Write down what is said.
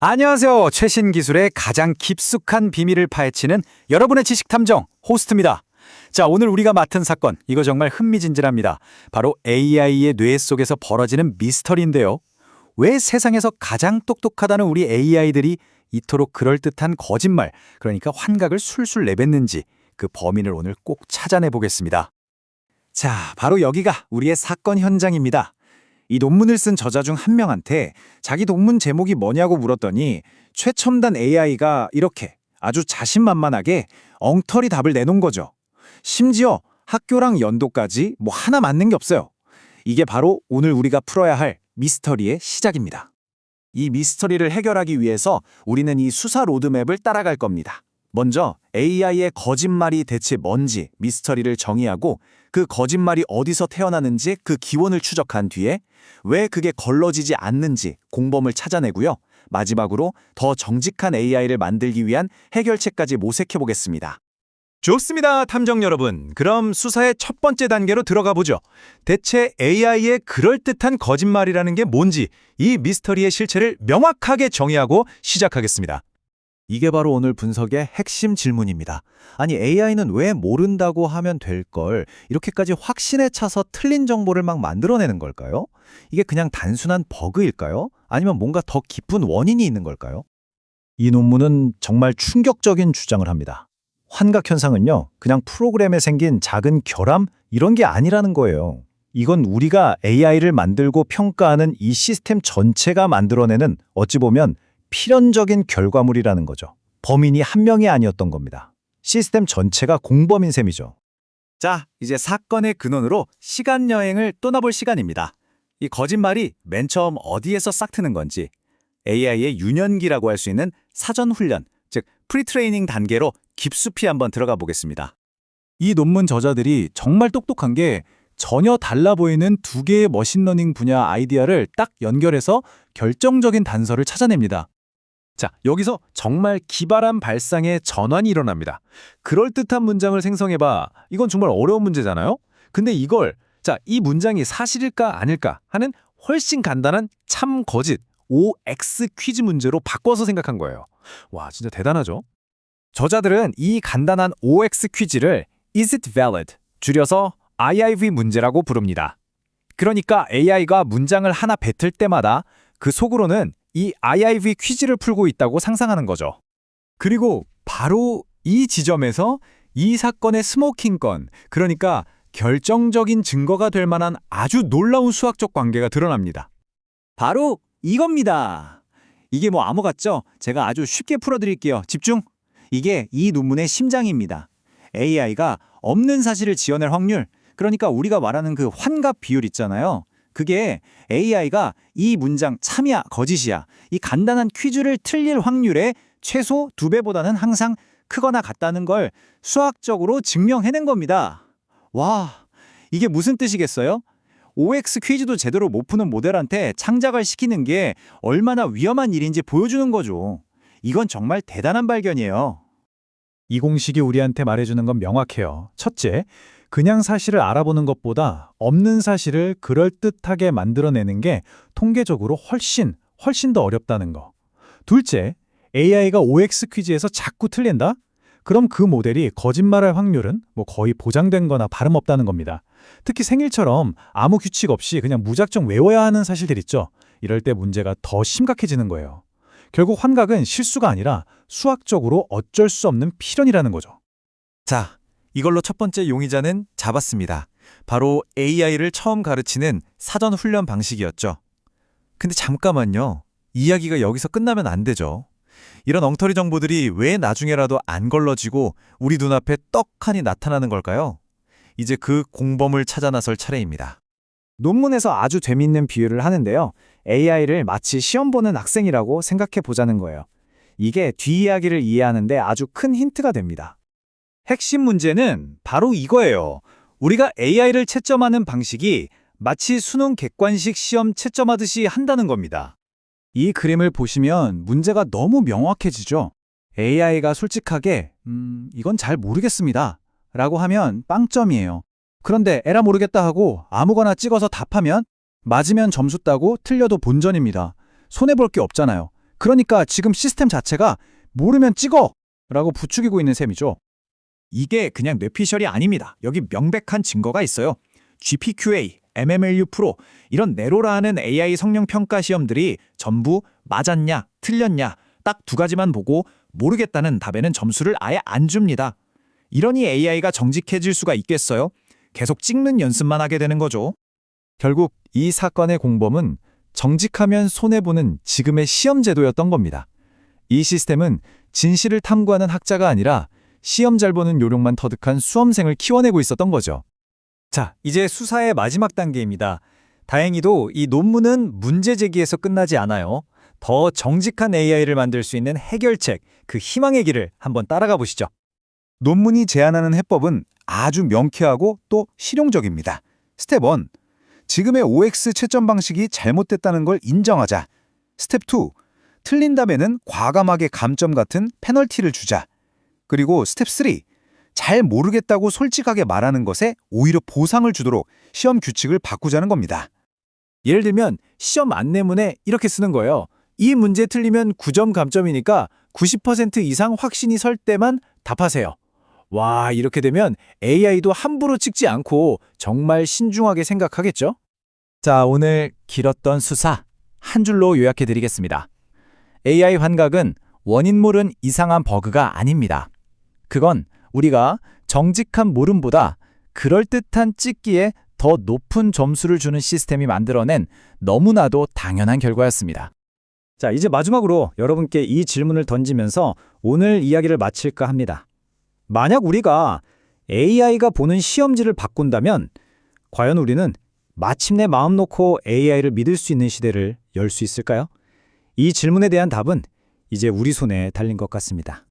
안녕하세요. 최신 기술의 가장 깊숙한 비밀을 파헤치는 여러분의 지식 탐정 호스트입니다. 자, 오늘 우리가 맡은 사건, 이거 정말 흥미진진합니다. 바로 AI의 뇌 속에서 벌어지는 미스터리인데요. 왜 세상에서 가장 똑똑하다는 우리 AI들이 이토록 그럴듯한 거짓말, 그러니까 환각을 술술 내뱉는지 그 범인을 오늘 꼭 찾아내 보겠습니다. 자, 바로 여기가 우리의 사건 현장입니다. 이 논문을 쓴 저자 중 한 명한테 자기 논문 제목이 뭐냐고 물었더니 최첨단 AI가 이렇게 아주 자신만만하게 엉터리 답을 내놓은 거죠. 심지어 학교랑 연도까지 뭐 하나 맞는 게 없어요. 이게 바로 오늘 우리가 풀어야 할 미스터리의 시작입니다. 이 미스터리를 해결하기 위해서 우리는 이 수사 로드맵을 따라갈 겁니다. 먼저 AI의 거짓말이 대체 뭔지 미스터리를 정의하고 그 거짓말이 어디서 태어나는지 그 기원을 추적한 뒤에 왜 그게 걸러지지 않는지 공범을 찾아내고요. 마지막으로 더 정직한 AI를 만들기 위한 해결책까지 모색해 보겠습니다. 좋습니다, 탐정 여러분. 그럼 수사의 첫 번째 단계로 들어가 보죠. 대체 AI의 그럴듯한 거짓말이라는 게 뭔지 이 미스터리의 실체를 명확하게 정의하고 시작하겠습니다. 이게 바로 오늘 분석의 핵심 질문입니다. 아니, AI는 왜 모른다고 하면 될 걸 이렇게까지 확신에 차서 틀린 정보를 막 만들어내는 걸까요? 이게 그냥 단순한 버그일까요? 아니면 뭔가 더 깊은 원인이 있는 걸까요? 이 논문은 정말 충격적인 주장을 합니다. 환각 현상은요, 그냥 프로그램에 생긴 작은 결함 이런 게 아니라는 거예요. 이건 우리가 AI를 만들고 평가하는 이 시스템 전체가 만들어내는 어찌 보면 필연적인 결과물이라는 거죠. 범인이 한 명이 아니었던 겁니다. 시스템 전체가 공범인 셈이죠. 자, 이제 사건의 근원으로 시간 여행을 떠나볼 시간입니다. 이 거짓말이 맨 처음 어디에서 싹트는 건지 AI의 유년기라고 할 수 있는 사전 훈련, 즉 프리트레이닝 단계로 깊숙이 한번 들어가 보겠습니다. 이 논문 저자들이 정말 똑똑한 게 전혀 달라 보이는 두 개의 머신러닝 분야 아이디어를 딱 연결해서 결정적인 단서를 찾아냅니다. 자, 여기서 정말 기발한 발상의 전환이 일어납니다. 그럴듯한 문장을 생성해봐. 이건 정말 어려운 문제잖아요? 근데 이걸, 이 문장이 사실일까 아닐까 하는 훨씬 간단한 참 거짓, OX 퀴즈 문제로 바꿔서 생각한 거예요. 와, 진짜 대단하죠? 저자들은 이 간단한 OX 퀴즈를 Is it valid? 줄여서 IIV 문제라고 부릅니다. 그러니까 AI가 문장을 하나 뱉을 때마다 그 속으로는 이 IIV 퀴즈를 풀고 있다고 상상하는 거죠. 그리고 바로 이 지점에서 이 사건의 스모킹 건, 그러니까 결정적인 증거가 될 만한 아주 놀라운 수학적 관계가 드러납니다. 바로 이겁니다. 이게 뭐 암호 같죠? 제가 아주 쉽게 풀어드릴게요. 집중! 이게 이 논문의 심장입니다. AI가 없는 사실을 지어낼 확률, 그러니까 우리가 말하는 그 환갑 비율 있잖아요. 그게 AI가 이 문장 참이야 거짓이야 이 간단한 퀴즈를 틀릴 확률의 최소 2배보다는 항상 크거나 같다는 걸 수학적으로 증명해낸 겁니다. 와, 이게 무슨 뜻이겠어요? OX 퀴즈도 제대로 못 푸는 모델한테 창작을 시키는 게 얼마나 위험한 일인지 보여주는 거죠. 이건 정말 대단한 발견이에요. 이 공식이 우리한테 말해주는 건 명확해요. 첫째, 그냥 사실을 알아보는 것보다 없는 사실을 그럴듯하게 만들어내는 게 통계적으로 훨씬 더 어렵다는 거. 둘째, AI가 OX 퀴즈에서 자꾸 틀린다? 그럼 그 모델이 거짓말할 확률은 뭐 거의 보장된 거나 다름없다는 겁니다. 특히 생일처럼 아무 규칙 없이 그냥 무작정 외워야 하는 사실들 있죠. 이럴 때 문제가 더 심각해지는 거예요. 결국 환각은 실수가 아니라 수학적으로 어쩔 수 없는 필연이라는 거죠. 자, 이걸로 첫 번째 용의자는 잡았습니다. 바로 AI를 처음 가르치는 사전 훈련 방식이었죠. 근데 잠깐만요. 이야기가 여기서 끝나면 안 되죠. 이런 엉터리 정보들이 왜 나중에라도 안 걸러지고 우리 눈앞에 떡하니 나타나는 걸까요? 이제 그 공범을 찾아 나설 차례입니다. 논문에서 아주 재미있는 비유를 하는데요. AI를 마치 시험 보는 학생이라고 생각해 보자는 거예요. 이게 뒷이야기를 이해하는데 아주 큰 힌트가 됩니다. 핵심 문제는 바로 이거예요. 우리가 AI를 채점하는 방식이 마치 수능 객관식 시험 채점하듯이 한다는 겁니다. 이 그림을 보시면 문제가 너무 명확해지죠. AI가 솔직하게 이건 잘 모르겠습니다 라고 하면 빵점이에요. 그런데 에라 모르겠다 하고 아무거나 찍어서 답하면 맞으면 점수 따고 틀려도 본전입니다. 손해볼 게 없잖아요. 그러니까 지금 시스템 자체가 모르면 찍어! 라고 부추기고 있는 셈이죠. 이게 그냥 뇌피셜이 아닙니다. 여기 명백한 증거가 있어요. GPQA, MMLU 프로 이런 네로라 하는 AI 성능 평가 시험들이 전부 맞았냐, 틀렸냐 딱 두 가지만 보고 모르겠다는 답에는 점수를 아예 안 줍니다. 이러니 AI가 정직해질 수가 있겠어요? 계속 찍는 연습만 하게 되는 거죠. 결국 이 사건의 공범은 정직하면 손해보는 지금의 시험 제도였던 겁니다. 이 시스템은 진실을 탐구하는 학자가 아니라 시험 잘 보는 요령만 터득한 수험생을 키워내고 있었던 거죠. 자, 이제 수사의 마지막 단계입니다. 다행히도 이 논문은 문제 제기에서 끝나지 않아요. 더 정직한 AI를 만들 수 있는 해결책, 그 희망의 길을 한번 따라가 보시죠. 논문이 제안하는 해법은 아주 명쾌하고 또 실용적입니다. 스텝 1. 지금의 OX 채점 방식이 잘못됐다는 걸 인정하자. 스텝 2. 틀린 답에는 과감하게 감점 같은 페널티를 주자. 그리고 스텝 3. 잘 모르겠다고 솔직하게 말하는 것에 오히려 보상을 주도록 시험 규칙을 바꾸자는 겁니다. 예를 들면 시험 안내문에 이렇게 쓰는 거예요. 이 문제 틀리면 9점 감점이니까 90% 이상 확신이 설 때만 답하세요. 와, 이렇게 되면 AI도 함부로 찍지 않고 정말 신중하게 생각하겠죠? 자, 오늘 길었던 수사 한 줄로 요약해드리겠습니다. AI 환각은 원인 모른 이상한 버그가 아닙니다. 그건 우리가 정직한 모름보다 그럴듯한 찍기에 더 높은 점수를 주는 시스템이 만들어낸 너무나도 당연한 결과였습니다. 자, 이제 마지막으로 여러분께 이 질문을 던지면서 오늘 이야기를 마칠까 합니다. 만약 우리가 AI가 보는 시험지를 바꾼다면 과연 우리는 마침내 마음 놓고 AI를 믿을 수 있는 시대를 열 수 있을까요? 이 질문에 대한 답은 이제 우리 손에 달린 것 같습니다.